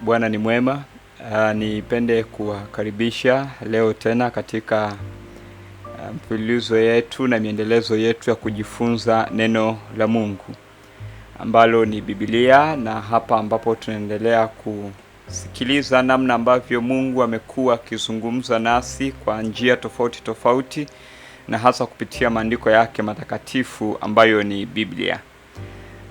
Bwana ni mwema. Nipende kuwakaribisha leo tena katika mfululizo yetu na miendelezo yetu ya kujifunza neno la Mungu ambalo ni Biblia, na hapa ambapo tunaendelea kusikiliza namna ambavyo Mungu amekuwa akizungumza nasi kwa njia tofauti tofauti, na hasa kupitia maandiko yake matakatifu ambayo ni Biblia.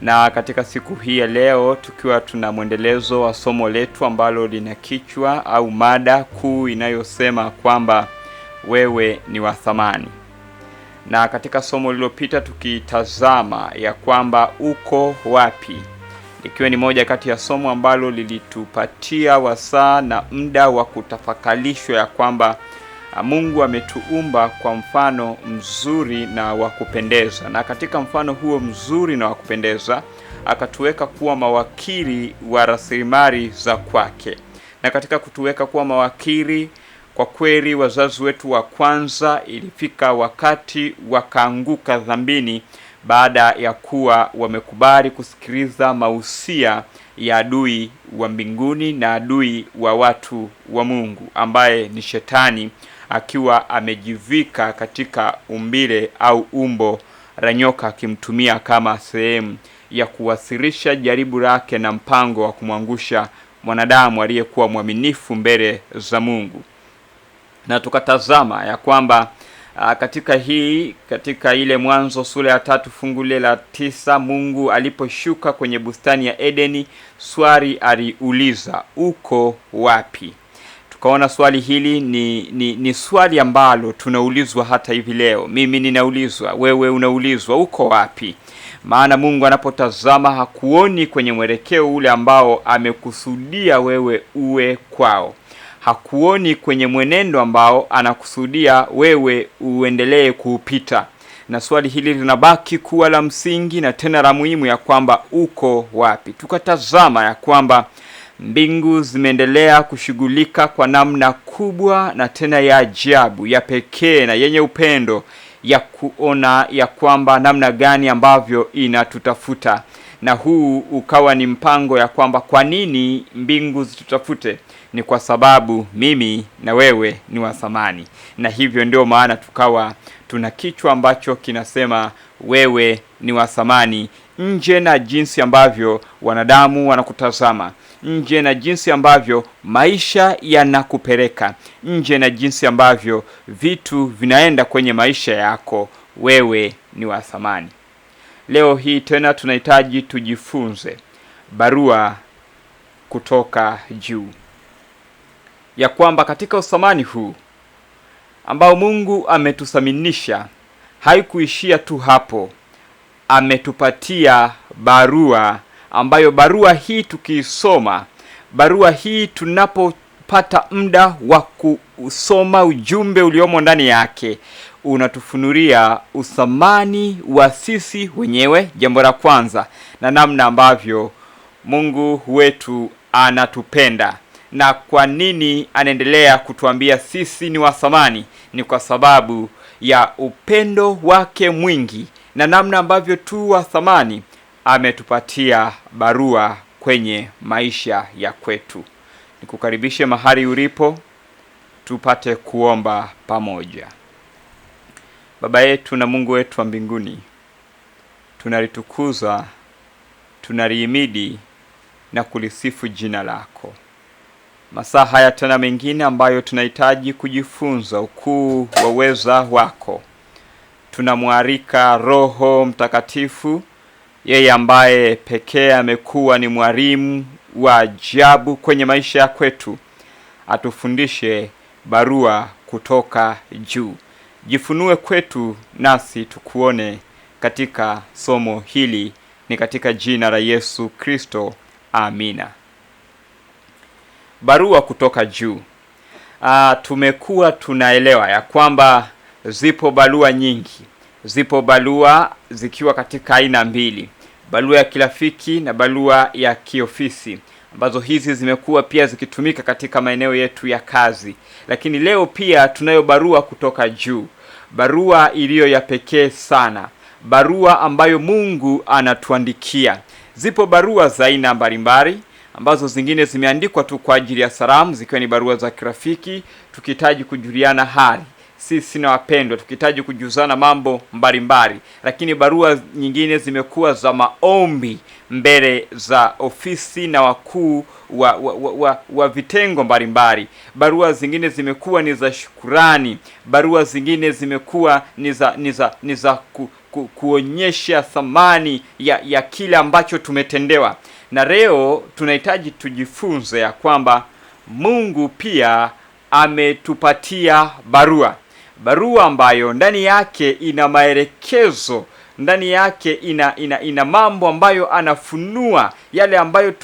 Na katika siku hii ya leo tukiwa tuna mwendelezo wa somo letu ambalo lina kichwa au mada kuu inayosema kwamba wewe ni wa thamani. Na katika somo lililopita tukitazama ya kwamba uko wapi, ikiwa ni moja kati ya somo ambalo lilitupatia wasaa na muda wa kutafakalishwa ya kwamba Mungu ametuumba kwa mfano mzuri na wa kupendeza, na katika mfano huo mzuri na wa kupendeza akatuweka kuwa mawakili wa rasilimali za kwake. Na katika kutuweka kuwa mawakili, kwa kweli wazazi wetu wa kwanza ilifika wakati wakaanguka dhambini baada ya kuwa wamekubali kusikiliza mausia ya adui wa mbinguni na adui wa watu wa Mungu ambaye ni Shetani, akiwa amejivika katika umbile au umbo la nyoka, akimtumia kama sehemu ya kuwasilisha jaribu lake na mpango wa kumwangusha mwanadamu aliyekuwa mwaminifu mbele za Mungu. Na tukatazama ya kwamba katika ile Mwanzo sura ya 3 fungu la 9, Mungu aliposhuka kwenye bustani ya Edeni, swali aliuliza, uko wapi? Tukaona swali hili ni swali ambalo tunaulizwa hata hivi leo. Mimi ninaulizwa, wewe unaulizwa, uko wapi? Maana Mungu anapotazama hakuoni kwenye mwelekeo ule ambao amekusudia wewe uwe kwao. Hakuoni kwenye mwenendo ambao anakusudia wewe uendelee kuupita. Na swali hili linabaki kuwa la msingi na tena la muhimu ya kwamba uko wapi. Tukatazama ya kwamba mbingu zimeendelea kushughulika kwa namna kubwa na tena ya ajabu, ya pekee na yenye upendo, ya kuona ya kwamba namna gani ambavyo inatutafuta. Na huu ukawa ni mpango ya kwamba kwa nini mbingu zitutafute? Ni kwa sababu mimi na wewe ni wa thamani. Na hivyo ndio maana tukawa tuna kichwa ambacho kinasema wewe ni wa thamani, nje na jinsi ambavyo wanadamu wanakutazama, nje na jinsi ambavyo maisha yanakupeleka, nje na jinsi ambavyo vitu vinaenda kwenye maisha yako, wewe ni wa thamani. Leo hii tena tunahitaji tujifunze barua kutoka juu, ya kwamba katika uthamani huu ambao Mungu ametuthaminisha, haikuishia tu hapo. Ametupatia barua ambayo barua hii tukiisoma, barua hii tunapopata muda wa kusoma ujumbe uliomo ndani yake, unatufunulia uthamani wa sisi wenyewe, jambo la kwanza, na namna ambavyo Mungu wetu anatupenda. Na kwa nini anaendelea kutuambia sisi ni wa thamani? Ni kwa sababu ya upendo wake mwingi na namna ambavyo tu wa thamani ametupatia barua kwenye maisha ya kwetu. Nikukaribishe mahali ulipo tupate kuomba pamoja. Baba yetu na Mungu wetu wa mbinguni, tunalitukuza, tunalihimidi na kulisifu jina lako. Masaa haya tena mengine ambayo tunahitaji kujifunza ukuu wa uweza wako, tunamwalika Roho Mtakatifu, yeye ambaye pekee amekuwa ni mwalimu wa ajabu kwenye maisha ya kwetu, atufundishe barua kutoka juu. Jifunue kwetu nasi tukuone katika somo hili, ni katika jina la Yesu Kristo, amina. Barua kutoka juu. Tumekuwa tunaelewa ya kwamba zipo barua nyingi. Zipo barua zikiwa katika aina mbili, barua ya kirafiki na barua ya kiofisi, ambazo hizi zimekuwa pia zikitumika katika maeneo yetu ya kazi. Lakini leo pia tunayo barua kutoka juu, barua iliyo ya pekee sana, barua ambayo Mungu anatuandikia. Zipo barua za aina mbalimbali, ambazo zingine zimeandikwa tu kwa ajili ya salamu, zikiwa ni barua za kirafiki, tukihitaji kujuliana hali sisi na wapendwa, tukihitaji kujuzana mambo mbalimbali. Lakini barua nyingine zimekuwa za maombi mbele za ofisi na wakuu wa vitengo mbalimbali. Barua zingine zimekuwa ni za shukurani. Barua zingine zimekuwa ni za kuonyesha thamani ya kile ambacho tumetendewa. Na leo tunahitaji tujifunze ya kwamba Mungu pia ametupatia barua ambayo ndani yake ina maelekezo, ndani yake ina mambo ambayo anafunua yale ambayo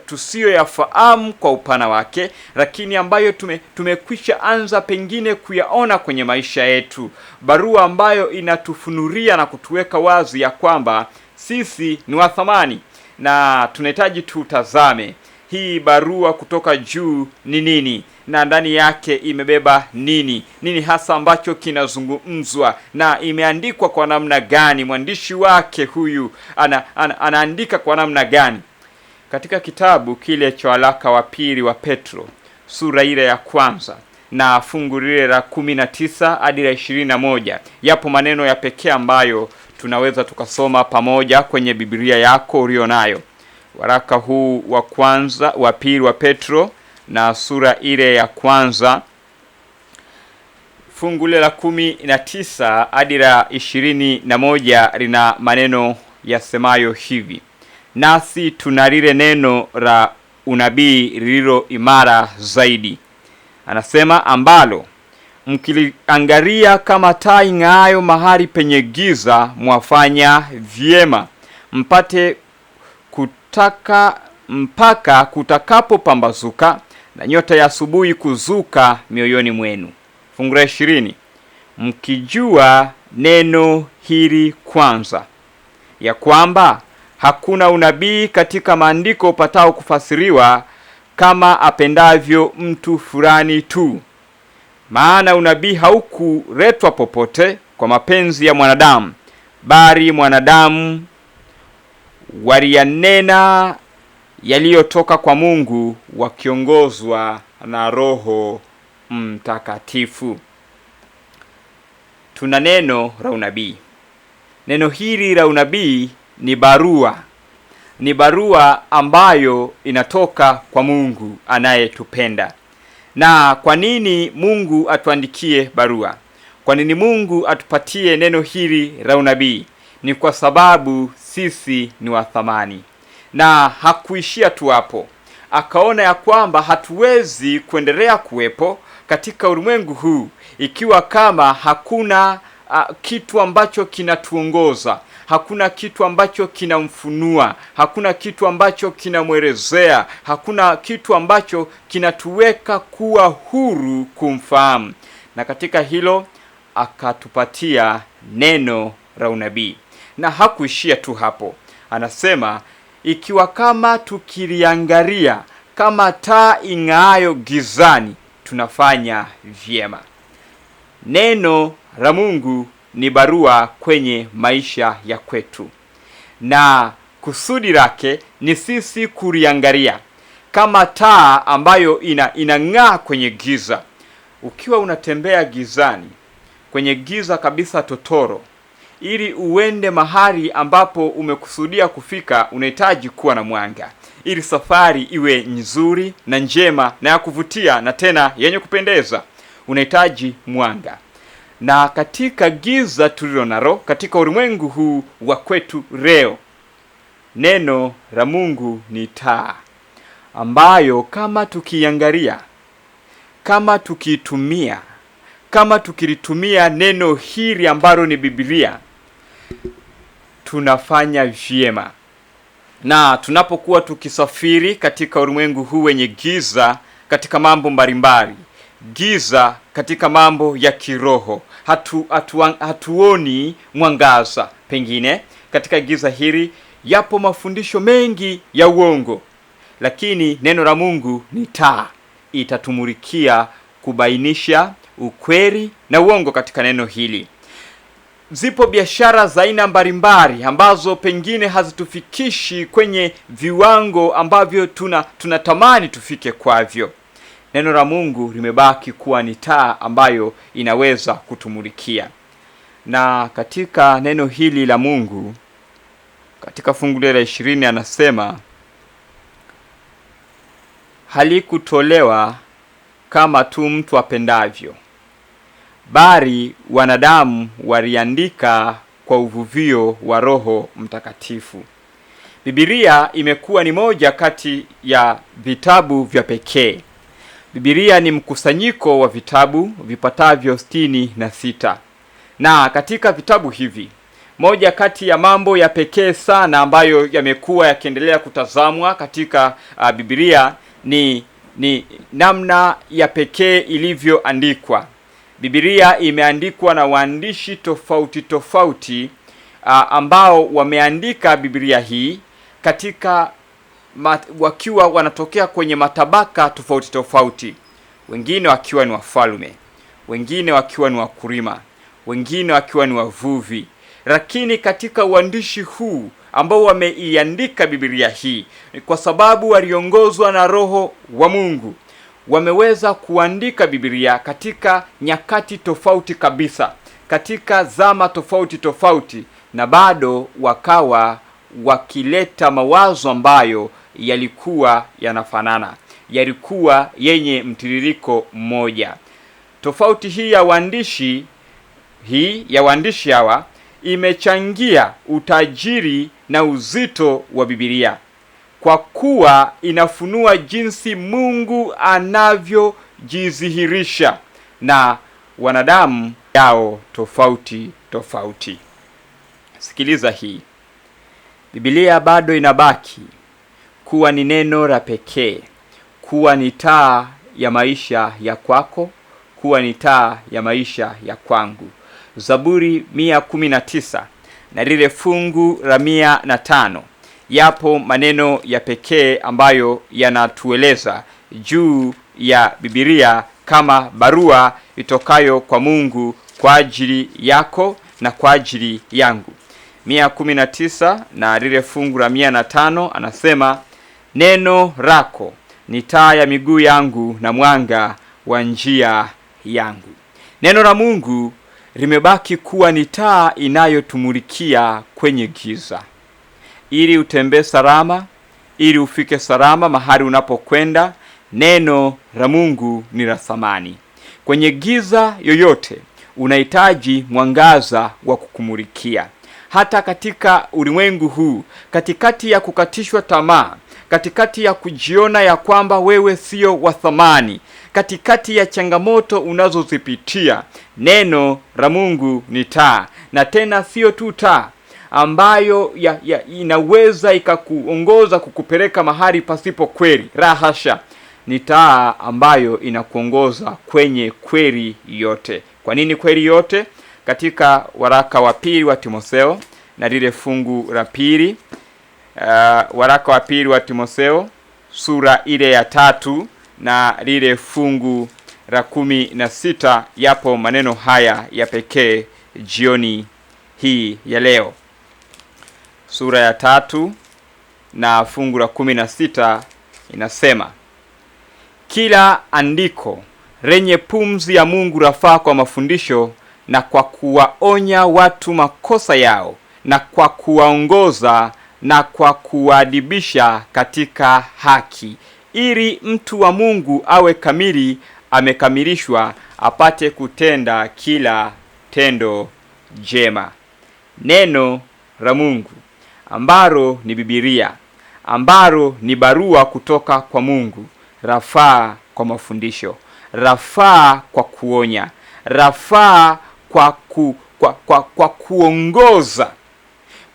tusiyoyafahamu kwa upana wake, lakini ambayo tumekwisha anza pengine kuyaona kwenye maisha yetu. Barua ambayo inatufunulia na kutuweka wazi ya kwamba sisi ni wa thamani, na tunahitaji tutazame hii barua kutoka juu ni nini, na ndani yake imebeba nini hasa ambacho kinazungumzwa, na imeandikwa kwa namna gani, mwandishi wake huyu anaandika kwa namna gani. Katika kitabu kile cha waraka wa pili wa Petro, sura ile ya kwanza na fungu lile la 19 hadi la 21, yapo maneno ya pekee ambayo tunaweza tukasoma pamoja kwenye Biblia yako ulionayo. Waraka huu wa pili wa Petro na sura ile ya kwanza fungu la 19 hadi la 21 lina maneno yasemayo hivi: nasi tunalile neno la unabii lililo imara zaidi. Anasema, ambalo mkiliangalia kama taa ing'aayo mahali penye giza, mwafanya vyema mpate mpaka kutakapopambazuka na nyota ya asubuhi kuzuka mioyoni mwenu. Fungu la 20, mkijua neno hili kwanza, ya kwamba hakuna unabii katika maandiko upatao kufasiriwa kama apendavyo mtu fulani tu. Maana unabii haukuletwa popote kwa mapenzi ya mwanadamu, bali mwanadamu waliyanena yaliyotoka kwa Mungu, wakiongozwa na Roho Mtakatifu. Tuna neno la unabii. Neno hili la unabii ni barua ambayo inatoka kwa Mungu anayetupenda. Na kwa nini Mungu atuandikie barua? Kwa nini Mungu atupatie neno hili la unabii? Ni kwa sababu sisi ni wa thamani. Na hakuishia tu hapo. Akaona ya kwamba hatuwezi kuendelea kuwepo katika ulimwengu huu ikiwa kama hakuna kitu ambacho kinatuongoza, hakuna kitu ambacho kinamfunua, hakuna kitu ambacho kinamwelezea, hakuna kitu ambacho kinatuweka kuwa huru kumfahamu. Na katika hilo akatupatia neno la unabii. Na hakuishia tu hapo. Anasema, ikiwa kama tukiliangalia kama taa ing'aayo gizani, tunafanya vyema. Neno la Mungu ni barua kwenye maisha ya kwetu, na kusudi lake ni sisi kuliangalia kama taa ambayo inang'aa kwenye giza. Ukiwa unatembea gizani, kwenye giza kabisa totoro, ili uende mahali ambapo umekusudia kufika, unahitaji kuwa na mwanga, ili safari iwe nzuri na njema na ya kuvutia na tena yenye kupendeza. Unahitaji mwanga. Na katika giza tulilo nalo, katika ulimwengu huu wa kwetu leo, neno la Mungu ni taa ambayo kama tukiangalia, kama tukitumia, kama tukilitumia neno hili ambalo ni Biblia, tunafanya vyema. Na tunapokuwa tukisafiri katika ulimwengu huu wenye giza, katika mambo mbalimbali, giza katika mambo ya kiroho, hatuoni mwangaza. Pengine katika giza hili yapo mafundisho mengi ya uongo, lakini neno la Mungu ni taa, itatumulikia kubainisha ukweli na uongo katika neno hili. zipo biashara za aina mbalimbali ambazo pengine hazitufikishi kwenye viwango ambavyo tunatamani tufike kwavyo. Neno la Mungu limebaki kuwa ni taa ambayo inaweza kutumulikia. Na katika neno hili la Mungu, katika fungu la 20 anasema, halikutolewa kama tu mtu apendavyo, bali wanadamu waliandika kwa uvuvio wa Roho Mtakatifu. Biblia imekuwa ni moja kati ya vitabu vya pekee. Biblia ni mkusanyiko wa vitabu vipatavyo 66. Na katika vitabu hivi, moja kati ya mambo ya pekee sana ambayo yamekuwa yakiendelea kutazamwa katika Biblia ni namna ya pekee ilivyoandikwa. Biblia imeandikwa na waandishi tofauti tofauti ambao wameandika Biblia hii katika wakiwa wanatokea kwenye matabaka tofauti tofauti. Wengine wakiwa ni wafalme, wengine wakiwa ni wakulima, wengine wakiwa ni wavuvi. Lakini katika uandishi huu ambao wameiandika Biblia hii, kwa sababu waliongozwa na Roho wa Mungu, wameweza kuandika Biblia katika nyakati tofauti kabisa, katika zama tofauti tofauti, na bado wakawa wakileta mawazo ambayo yalikuwa yanafanana, yalikuwa yenye mtiririko mmoja. Tofauti hii ya waandishi hawa imechangia utajiri na uzito wa Biblia, kwa kuwa inafunua jinsi Mungu anavyojidhihirisha na wanadamu yao tofauti tofauti. Sikiliza hii. Biblia bado inabaki kuwa ni neno la pekee, kuwa ni taa ya maisha ya kwako, kuwa ni taa ya maisha ya kwangu. Zaburi 119 na lile fungu la 105, yapo maneno ya pekee ambayo yanatueleza juu ya Biblia kama barua itokayo kwa Mungu kwa ajili yako na kwa ajili yangu. 119 na lile fungu la 105 anasema, neno lako ni taa ya miguu yangu na mwanga wa njia yangu. Neno la Mungu limebaki kuwa ni taa inayotumulikia kwenye giza, ili utembee salama, ili ufike salama mahali unapokwenda. Neno la Mungu ni la thamani. Kwenye giza yoyote unahitaji mwangaza wa kukumulikia. Hata katika ulimwengu huu, katikati ya kukatishwa tamaa, katikati ya kujiona ya kwamba wewe sio wa thamani, katikati ya changamoto unazozipitia, neno la Mungu ni taa. Na tena sio tu taa ambayo inaweza ikakuongoza kukupeleka mahali pasipo kweli. La hasha, ni taa ambayo inakuongoza kwenye kweli yote. Kwa nini kweli yote? Katika waraka wa pili wa Timotheo na lile fungu la pili, waraka wa pili wa Timotheo sura ile ya 3 na lile fungu la 16, yapo maneno haya ya pekee jioni hii ya leo. Sura ya 3 na fungu la 16 inasema, kila andiko lenye pumzi ya Mungu lafaa kwa mafundisho na kwa kuwaonya watu makosa yao na kwa kuwaongoza na kwa kuadibisha katika haki, ili mtu wa Mungu awe kamili, amekamilishwa, apate kutenda kila tendo jema. Neno la Mungu ambalo ni Biblia, ambalo ni barua kutoka kwa Mungu, rafaa kwa mafundisho, rafaa kwa kuonya, rafaa kwa kuongoza.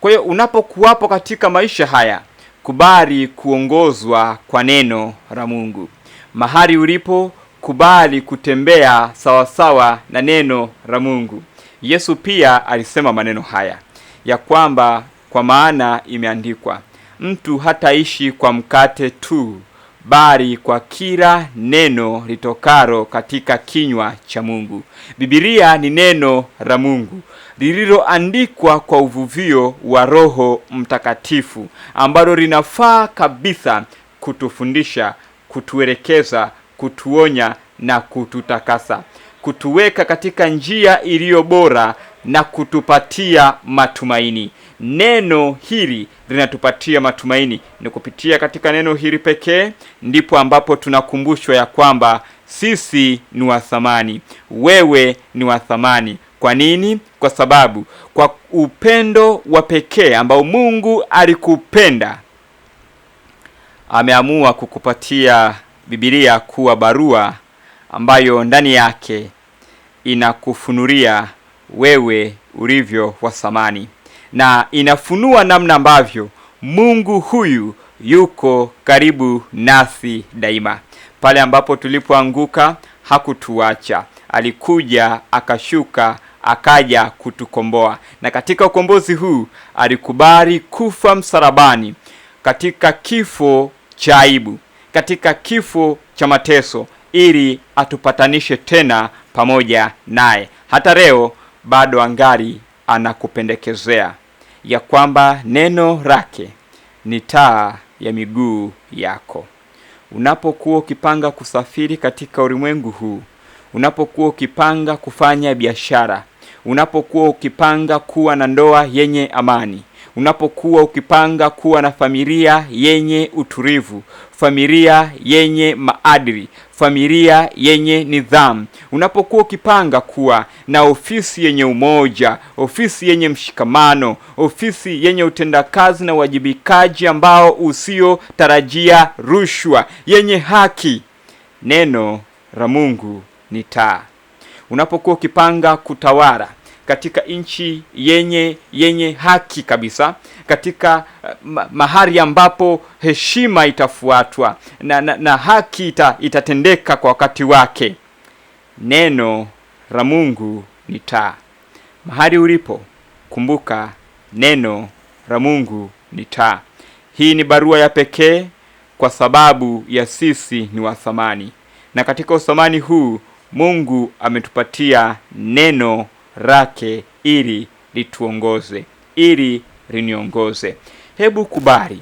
Kwa hiyo unapokuwapo katika maisha haya, kubali kuongozwa kwa neno la Mungu. Mahali ulipo, kubali kutembea sawasawa na neno la Mungu. Yesu pia alisema maneno haya ya kwamba, kwa maana imeandikwa, mtu hataishi kwa mkate tu, bali kwa kila neno litokalo katika kinywa cha Mungu. Biblia ni neno la Mungu lililoandikwa kwa uvuvio wa Roho Mtakatifu, ambalo linafaa kabisa kutufundisha, kutuelekeza, kutuonya na kututakasa, kutuweka katika njia iliyo bora na kutupatia matumaini. Neno hili linatupatia matumaini. Ni kupitia katika neno hili pekee ndipo ambapo tunakumbushwa ya kwamba sisi ni wa thamani, wewe ni wa thamani. Kwa nini? Kwa sababu kwa upendo wa pekee ambao Mungu alikupenda, ameamua kukupatia Biblia kuwa barua ambayo ndani yake inakufunulia wewe ulivyo wa thamani, na inafunua namna ambavyo Mungu huyu yuko karibu nasi daima. Pale ambapo tulipoanguka hakutuacha, alikuja akashuka akaja kutukomboa, na katika ukombozi huu alikubali kufa msalabani, katika kifo cha aibu, katika kifo cha mateso, ili atupatanishe tena pamoja naye. Hata leo bado angali anakupendekezea ya kwamba neno lake ni taa ya miguu yako. Unapokuwa ukipanga kusafiri katika ulimwengu huu, unapokuwa ukipanga kufanya biashara, unapokuwa ukipanga kuwa na ndoa yenye amani, unapokuwa ukipanga kuwa na familia yenye utulivu, familia yenye maadili, familia yenye nidhamu, unapokuwa ukipanga kuwa na ofisi yenye umoja, ofisi yenye mshikamano, ofisi yenye utendakazi na uwajibikaji ambao usiotarajia rushwa, yenye haki, neno la Mungu ni taa. Unapokuwa ukipanga kutawala katika nchi yenye haki kabisa, katika mahali ambapo heshima itafuatwa na haki itatendeka kwa wakati wake, neno la Mungu ni taa. Mahali ulipo, kumbuka neno la Mungu ni taa. Hii ni barua ya pekee kwa sababu ya sisi ni wa thamani, na katika uthamani huu Mungu ametupatia neno lake ili lituongoze, ili liniongoze. Hebu kubali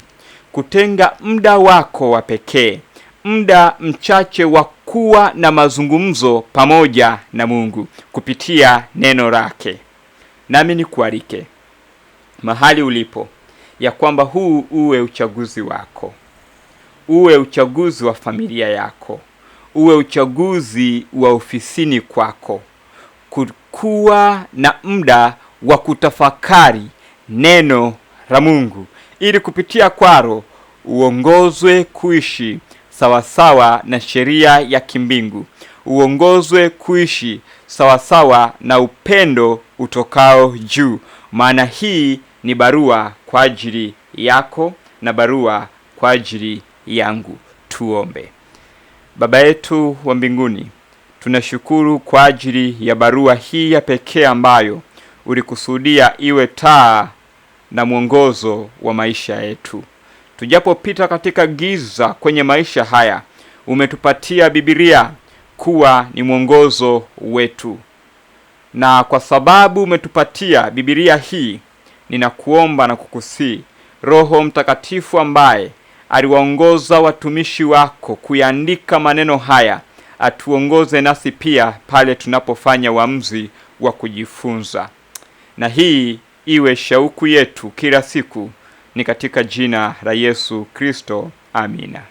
kutenga muda wako wa pekee, muda mchache wa kuwa na mazungumzo pamoja na Mungu kupitia neno lake. Nami nikualike mahali ulipo ya kwamba huu uwe uchaguzi wako, uwe uchaguzi wa familia yako, uwe uchaguzi wa ofisini kwako, kuwa na muda wa kutafakari neno la Mungu, ili kupitia kwalo uongozwe kuishi sawasawa na sheria ya kimbingu, uongozwe kuishi sawasawa na upendo utokao juu. Maana hii ni barua kwa ajili yako na barua kwa ajili yangu. Tuombe. Baba yetu wa mbinguni, tunashukuru kwa ajili ya barua hii ya pekee ambayo ulikusudia iwe taa na mwongozo wa maisha yetu. Tujapopita katika giza kwenye maisha haya, umetupatia Biblia kuwa ni mwongozo wetu. Na kwa sababu umetupatia Biblia hii, ninakuomba na kukusii Roho Mtakatifu ambaye aliwaongoza watumishi wako kuyaandika maneno haya, atuongoze nasi pia pale tunapofanya uamuzi wa kujifunza. Na hii iwe shauku yetu kila siku, ni katika jina la Yesu Kristo. Amina.